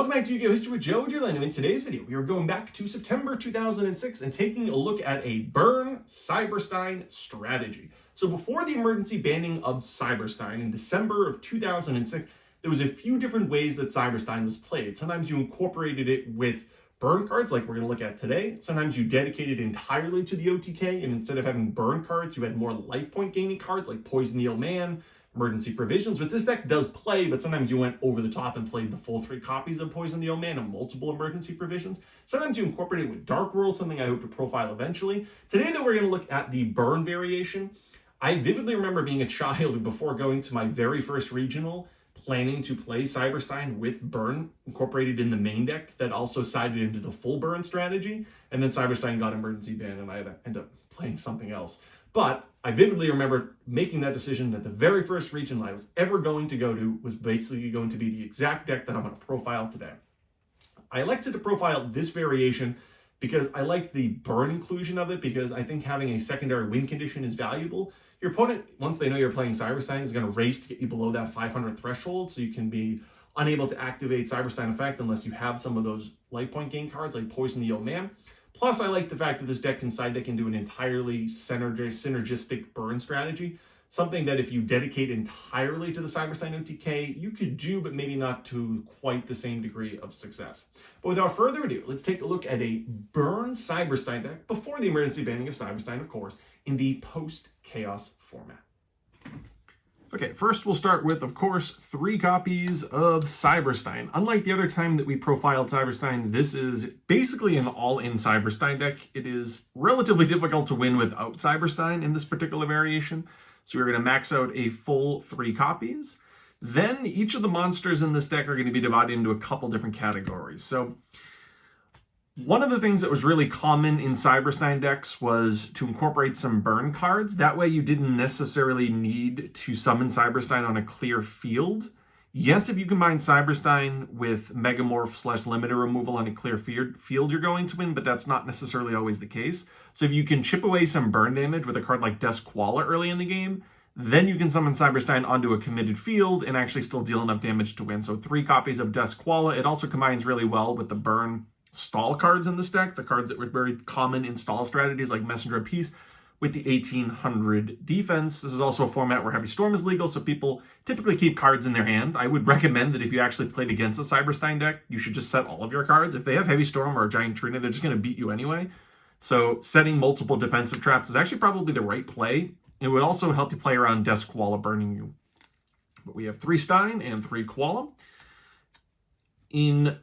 Welcome back to Yu-Gi-Oh! History with Joe Giorlando. In today's video, we are going back to September 2006 and taking a look at a burn Cyber-Stein strategy. So before the emergency banning of Cyber-Stein in December of 2006, there was a few different ways that Cyber-Stein was played. Sometimes you incorporated it with burn cards like we're going to look at today. Sometimes you dedicated entirely to the OTK, and instead of having burn cards, you had more life point gaining cards like Poison the Old Man, Emergency Provisions. What this deck does play, but sometimes you went over the top and played the full 3 copies of Poison the Old Man and multiple Emergency Provisions. Sometimes you incorporate it with Dark World, something I hope to profile eventually. Today, though, we're going to look at the burn variation. I vividly remember being a child before going to my very first regional, planning to play Cyber-Stein with burn incorporated in the main deck that also sided into the full burn strategy. And then Cyber-Stein got emergency ban and I had to end up playing something else. But I vividly remember making that decision that the very first region I was ever going to go to was basically going to be the exact deck that I'm going to profile today. I elected to profile this variation because I like the burn inclusion of it, because I think having a secondary win condition is valuable. Your opponent, once they know you're playing Cyber-Stein, is going to race to get you below that 500 threshold, so you can be unable to activate Cyber-Stein effect unless you have some of those life point gain cards like Poison the Old Man. Plus, I like the fact that this deck can side deck into an entirely synergistic burn strategy. Something that if you dedicate entirely to the Cyber-Stein OTK, you could do, but maybe not to quite the same degree of success. But without further ado, let's take a look at a burn Cyber-Stein deck before the emergency banning of Cyber-Stein, of course, in the post-chaos format. Okay, first we'll start with, of course, 3 copies of Cyber-Stein. Unlike the other time that we profiled Cyber-Stein, this is basically an all-in Cyber-Stein deck. It is relatively difficult to win without Cyber-Stein in this particular variation. So we're going to max out a full 3 copies. Then each of the monsters in this deck are going to be divided into a couple different categories. So one of the things that was really common in Cyber-Stein decks was to incorporate some burn cards. That way you didn't necessarily need to summon Cyber-Stein on a clear field. Yes, if you combine Cyber-Stein with Megamorph/Limiter removal on a clear field, you're going to win, but that's not necessarily always the case. So if you can chip away some burn damage with a card like Koala early in the game, then you can summon Cyber-Stein onto a committed field and actually still deal enough damage to win. So 3 copies of Koala. It also combines really well with the burn stall cards in this deck, the cards that were very common in stall strategies like Messenger of Peace with the 1800 defense. This is also a format where Heavy Storm is legal, so people typically keep cards in their hand. I would recommend that if you actually played against a Cyber-Stein deck, you should just set all of your cards. If they have Heavy Storm or a Giant Trina, they're just going to beat you anyway. So setting multiple defensive traps is actually probably the right play. It would also help you play around Koala burning you. But we have 3 Stein and 3 Koala. In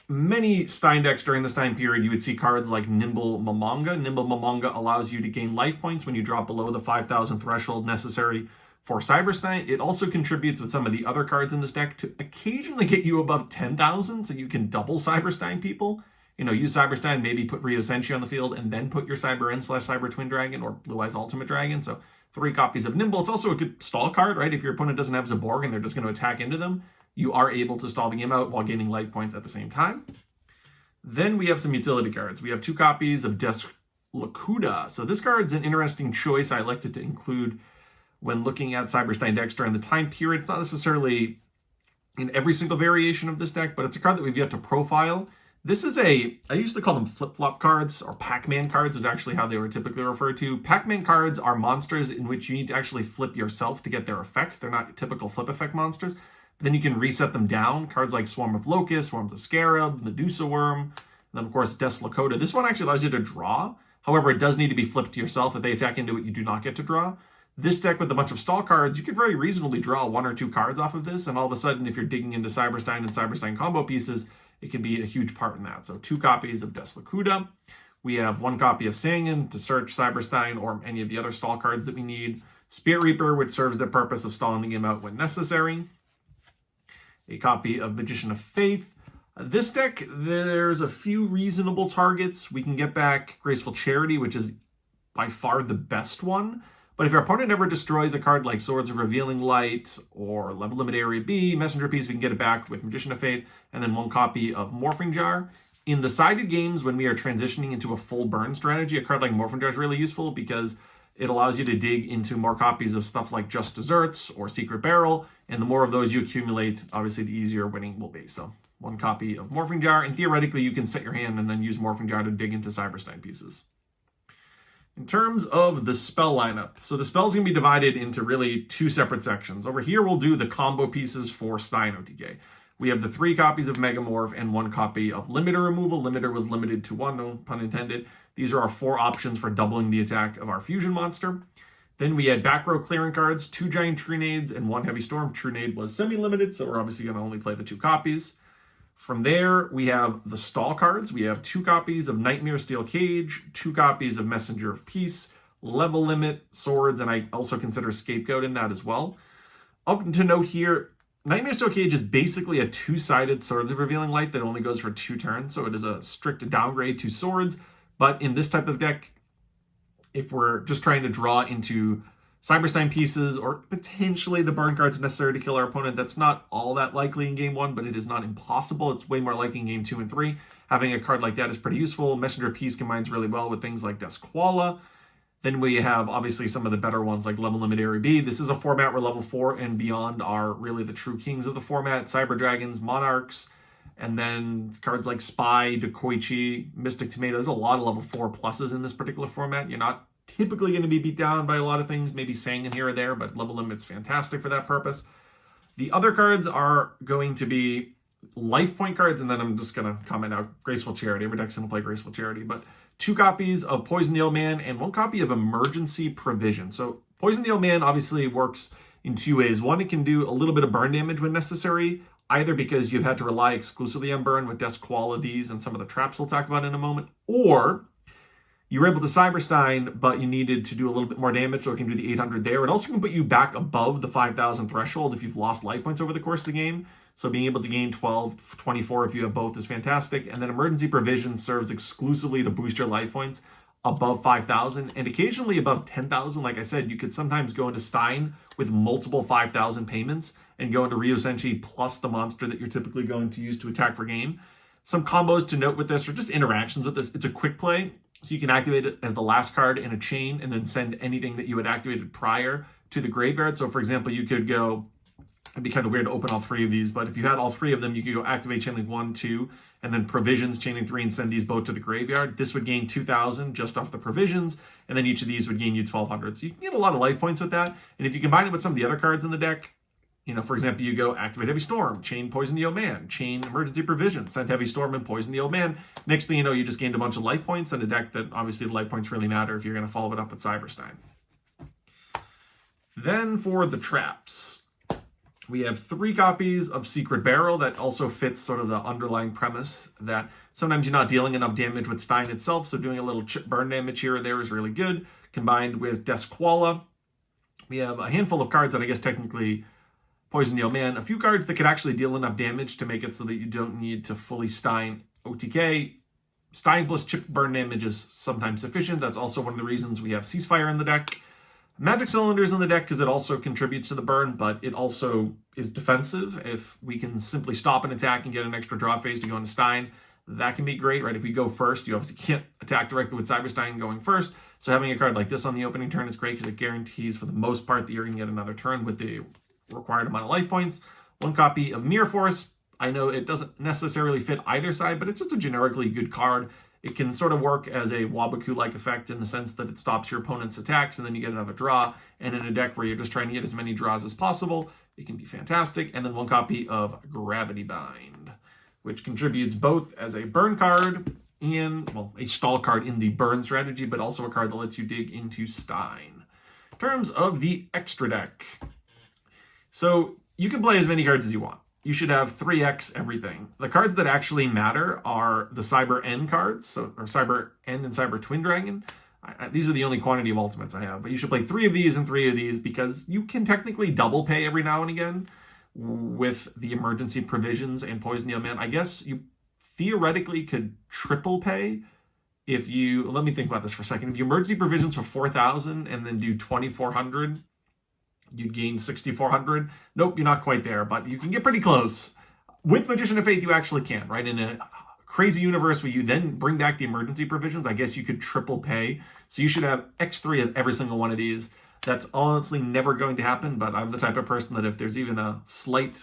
many Stein decks during this time period, you would see cards like Nimble Momonga. Nimble Momonga allows you to gain life points when you drop below the 5,000 threshold necessary for Cyber-Stein. It also contributes with some of the other cards in this deck to occasionally get you above 10,000, so you can double Cyber-Stein people. You know, use Cyber-Stein, maybe put Rio Senshi on the field, and then put your Cyber-N/Cyber Twin Dragon or Blue Eyes Ultimate Dragon. So 3 copies of Nimble. It's also a good stall card, right? If your opponent doesn't have Zaborg and they're just going to attack into them, you are able to stall the game out while gaining life points at the same time. Then we have some utility cards. We have 2 copies of Lakuda. So this card's an interesting choice. I elected to include when looking at Cyber-Stein decks during the time period. It's not necessarily in every single variation of this deck, but it's a card that we've yet to profile. This is I used to call them flip-flop cards, or Pac-Man cards was actually how they were typically referred to. Pac-Man cards are monsters in which you need to actually flip yourself to get their effects. They're not typical flip effect monsters. Then you can reset them down. Cards like Swarm of Locusts, Swarms of Scarab, Medusa Worm, and then of course Lakota. This one actually allows you to draw. However, it does need to be flipped to yourself. If they attack into it, you do not get to draw. This deck with a bunch of stall cards, you could very reasonably draw 1 or 2 cards off of this, and all of a sudden, if you're digging into Cyber-Stein and Cyber-Stein combo pieces, it can be a huge part in that. So 2 copies of Lakuda. We have 1 copy of Sangan to search Cyber-Stein or any of the other stall cards that we need. Spirit Reaper, which serves the purpose of stalling the game out when necessary. A copy of Magician of Faith. This deck, there's a few reasonable targets. We can get back Graceful Charity, which is by far the best one. But if your opponent ever destroys a card like Swords of Revealing Light or Level Limit Area B, Messenger Piece, we can get it back with Magician of Faith, and then 1 copy of Morphing Jar. In the sided games, when we are transitioning into a full burn strategy, a card like Morphing Jar is really useful because it allows you to dig into more copies of stuff like Just Desserts or Secret Barrel, and the more of those you accumulate, obviously the easier winning will be. So one copy of Morphing Jar, and theoretically you can set your hand and then use Morphing Jar to dig into Cyber-Stein pieces. In terms of the spell lineup, so the spell's going to be divided into really two separate sections. Over here we'll do the combo pieces for Stein OTK. We have the 3 copies of Megamorph and 1 copy of Limiter removal. Limiter was limited to 1, no pun intended. These are our 4 options for doubling the attack of our fusion monster. Then we had back row clearing cards, 2 giant Trunades and 1 heavy storm. Trunade was semi-limited, so we're obviously going to only play the 2 copies. From there, we have the stall cards. We have 2 copies of Nightmare Steel Cage, 2 copies of Messenger of Peace, level limit, swords, and I also consider Scapegoat in that as well. To note here, Nightmare Steel Cage is basically a 2-sided Swords of Revealing Light that only goes for 2 turns, so it is a strict downgrade to swords. But in this type of deck, if we're just trying to draw into Cyber-Stein pieces or potentially the burn cards necessary to kill our opponent, that's not all that likely in game 1, but it is not impossible. It's way more likely in game 2 and 3. Having a card like that is pretty useful. Messenger of Peace combines really well with things like Desquala. Then we have obviously some of the better ones like Level Limit Area B. This is a format where level 4 and beyond are really the true kings of the format. Cyber Dragons, Monarchs, and then cards like Spy, Dekoichi, Mystic Tomato. There's a lot of level 4 pluses in this particular format. You're not typically going to be beat down by a lot of things, maybe Sangan here or there, but Level Limit's fantastic for that purpose. The other cards are going to be life point cards, and then I'm just going to comment out Graceful Charity. Every deck's going to play Graceful Charity, but 2 copies of Poison the Old Man and 1 copy of Emergency Provision. So Poison the Old Man obviously works in 2 ways. One, it can do a little bit of burn damage when necessary, either because you've had to rely exclusively on burn with Desquala these and some of the traps we'll talk about in a moment, or you were able to Cyber-Stein, but you needed to do a little bit more damage, so it can do the 800 there. It also can put you back above the 5,000 threshold if you've lost life points over the course of the game. So being able to gain 12, 24 if you have both is fantastic. And then Emergency Provision serves exclusively to boost your life points above 5,000 and occasionally above 10,000. Like I said, you could sometimes go into Stein with multiple 5,000 payments and go into Ryo Senshi plus the monster that you're typically going to use to attack for game. Some combos to note with this, or just interactions with this, it's a quick play. So you can activate it as the last card in a chain and then send anything that you had activated prior to the graveyard. So for example, you could go, it'd be kind of weird to open all 3 of these, but if you had all 3 of them, you could go activate Chainlink 1, 2, and then Provisions, Chainlink 3, and send these both to the graveyard. This would gain 2,000 just off the Provisions, and then each of these would gain you 1,200. So you can get a lot of life points with that. And if you combine it with some of the other cards in the deck, you know, for example, you go activate Heavy Storm, chain Poison the Old Man, chain Emergency Provision, send Heavy Storm and Poison the Old Man. Next thing you know, you just gained a bunch of life points in a deck that obviously the life points really matter if you're going to follow it up with Cyber-Stein. Then for the traps, we have 3 copies of Secret Barrel that also fits sort of the underlying premise that sometimes you're not dealing enough damage with Stein itself, so doing a little chip burn damage here or there is really good. Combined with Desquala, we have a handful of cards that I guess technically Poison the Old Man, a few cards that could actually deal enough damage to make it so that you don't need to fully Stein OTK. Stein plus chip burn damage is sometimes sufficient. That's also one of the reasons we have Ceasefire in the deck. Magic Cylinders in the deck because it also contributes to the burn, but it also is defensive. If we can simply stop an attack and get an extra draw phase to go into Stein, that can be great, right? If we go first, you obviously can't attack directly with Cyber-Stein going first. So having a card like this on the opening turn is great because it guarantees for the most part that you're going to get another turn with the required amount of life points. 1 copy of Mirror Force. I know it doesn't necessarily fit either side, but it's just a generically good card. It can sort of work as a Wabaku-like effect in the sense that it stops your opponent's attacks and then you get another draw. And in a deck where you're just trying to get as many draws as possible, it can be fantastic. And then 1 copy of Gravity Bind, which contributes both as a burn card and, well, a stall card in the burn strategy, but also a card that lets you dig into Stein. In terms of the extra deck, so you can play as many cards as you want. You should have 3x everything. The cards that actually matter are the Cyber N cards, or Cyber N and Cyber Twin Dragon. These are the only quantity of ultimates I have, but you should play 3 of these and 3 of these because you can technically double pay every now and again with the Emergency Provisions and Poison the Old Man. I guess you theoretically could triple pay if you, let me think about this for a second. If you Emergency Provisions for 4,000 and then do 2,400, you'd gain 6,400. Nope, you're not quite there, but you can get pretty close. With Magician of Faith, you actually can, right? In a crazy universe where you then bring back the Emergency Provisions, I guess you could triple pay. So you should have X3 of every single one of these. That's honestly never going to happen, but I'm the type of person that if there's even a slight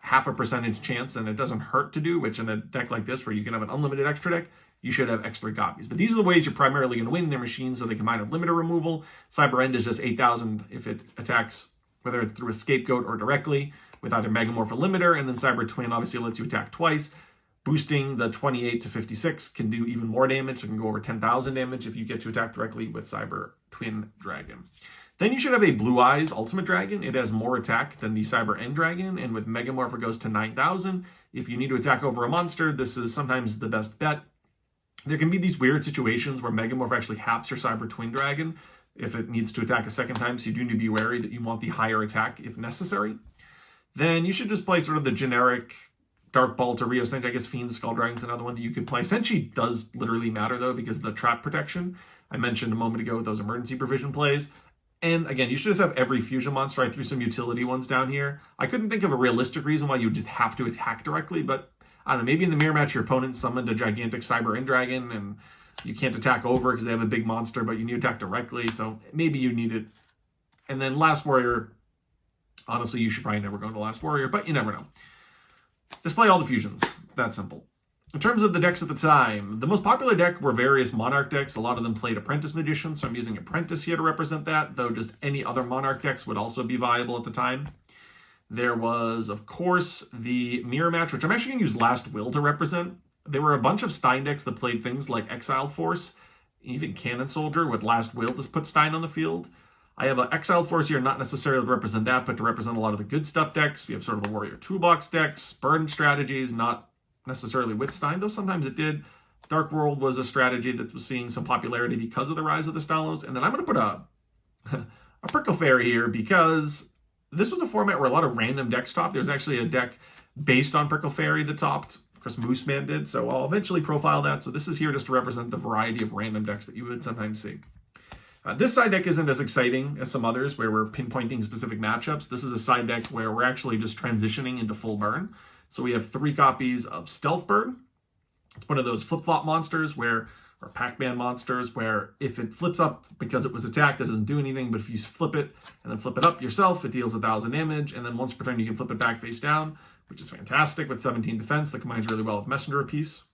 half a percentage chance, and it doesn't hurt to do, which in a deck like this where you can have an unlimited extra deck, you should have X3 copies. But these are the ways you're primarily going to win. They're machines, so they combine with limiter removal. Cyber-End is just 8,000 if it attacks, whether it's through a scapegoat or directly, with either Megamorph or limiter. And then Cyber-Twin obviously lets you attack twice. Boosting the 28 to 56 can do even more damage, so it can go over 10,000 damage if you get to attack directly with Cyber-Twin Dragon. Then you should have a Blue Eyes Ultimate Dragon. It has more attack than the Cyber-End Dragon, and with Megamorph it goes to 9,000. If you need to attack over a monster, this is sometimes the best bet. There can be these weird situations where Megamorph actually halves your Cyber-Twin Dragon if it needs to attack a second time, so you do need to be wary that you want the higher attack if necessary. Then you should just play sort of the generic Dark Bolt or Rio Senshi. I guess Fiend's Skull Dragon's another one that you could play. Senshi does literally matter, though, because of the trap protection I mentioned a moment ago with those emergency provision plays. And again, you should just have every fusion monster. I threw some utility ones down here. I couldn't think of a realistic reason why you would just have to attack directly, but I don't know, maybe in the mirror match your opponent summoned a gigantic Cyber-End Dragon and you can't attack over because they have a big monster, but you need to attack directly, so maybe you need it. And then Last Warrior, honestly, you should probably never go into Last Warrior, but you never know. Just play all the fusions. It's that simple. In terms of the decks at the time, the most popular deck were various Monarch decks. A lot of them played Apprentice Magician, so I'm using Apprentice here to represent that, though just any other Monarch decks would also be viable at the time. There was, of course, the Mirror Match, which I'm actually going to use Last Will to represent. There were a bunch of Stein decks that played things like Exiled Force, even Cannon Soldier with Last Will to put Stein on the field. I have an Exiled Force here, not necessarily to represent that, but to represent a lot of the good stuff decks. We have sort of the Warrior Toolbox decks, Burn strategies, not necessarily with Stein, though sometimes it did. Dark World was a strategy that was seeing some popularity because of the rise of the Stalos. And then I'm going to put a Prickle Fairy here because this was a format where a lot of random decks topped. There's actually a deck based on Prickle Fairy that topped. Of course, Mooseman did, so I'll eventually profile that. So this is here just to represent the variety of random decks that you would sometimes see. This side deck isn't as exciting as some others where we're pinpointing specific matchups. This is a side deck where we're actually just transitioning into full burn. So we have 3 copies of Stealth Bird. It's one of those flip-flop monsters or Pac-Man monsters, where if it flips up because it was attacked, it doesn't do anything, but if you flip it and then flip it up yourself, it deals 1,000 damage, and then once per turn you can flip it back face down, which is fantastic with 17 defense. That combines really well with Messenger Piece.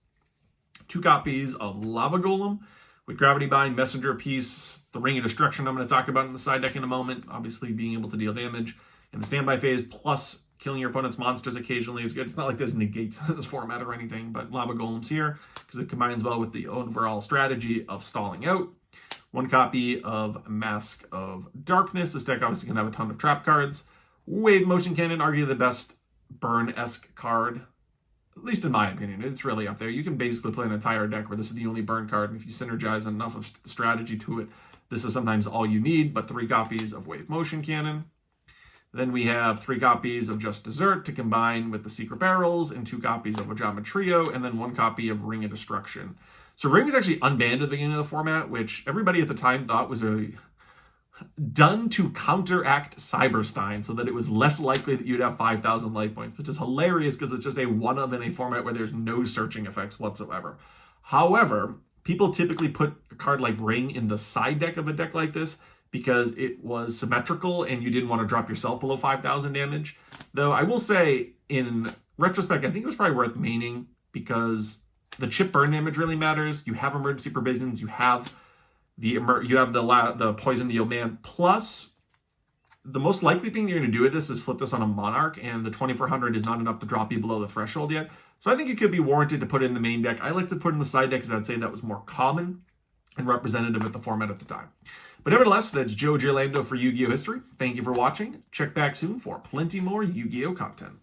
2 copies of Lava Golem with Gravity Bind, Messenger Piece, the Ring of Destruction I'm going to talk about in the side deck in a moment, obviously being able to deal damage in the standby phase, plus killing your opponent's monsters occasionally is good. It's not like there's negates in this format or anything, but Lava Golem's here because it combines well with the overall strategy of stalling out. 1 copy of Mask of Darkness. This deck obviously can have a ton of trap cards. Wave Motion Cannon, arguably the best burn-esque card, at least in my opinion. It's really up there. You can basically play an entire deck where this is the only burn card, and if you synergize enough of the strategy to it, this is sometimes all you need, but 3 copies of Wave Motion Cannon. Then we have 3 copies of Just Dessert to combine with the Secret Barrels, and 2 copies of Wajama Trio, and then 1 copy of Ring of Destruction. So Ring was actually unbanned at the beginning of the format, which everybody at the time thought was done to counteract Cyber-Stein so that it was less likely that you'd have 5,000 life points, which is hilarious because it's just a one-of in a format where there's no searching effects whatsoever. However, people typically put a card like Ring in the side deck of a deck like this because it was symmetrical and you didn't want to drop yourself below 5,000 damage. Though I will say, in retrospect, I think it was probably worth maining because the chip burn damage really matters. You have emergency provisions, you have the poison the old man, plus the most likely thing you're going to do with this is flip this on a Monarch, and the 2400 is not enough to drop you below the threshold yet. So I think it could be warranted to put it in the main deck. I like to put it in the side deck because I'd say that was more common and representative of the format at the time. But nevertheless, that's Joe Giorlando for Yu-Gi-Oh! History. Thank you for watching. Check back soon for plenty more Yu-Gi-Oh! content.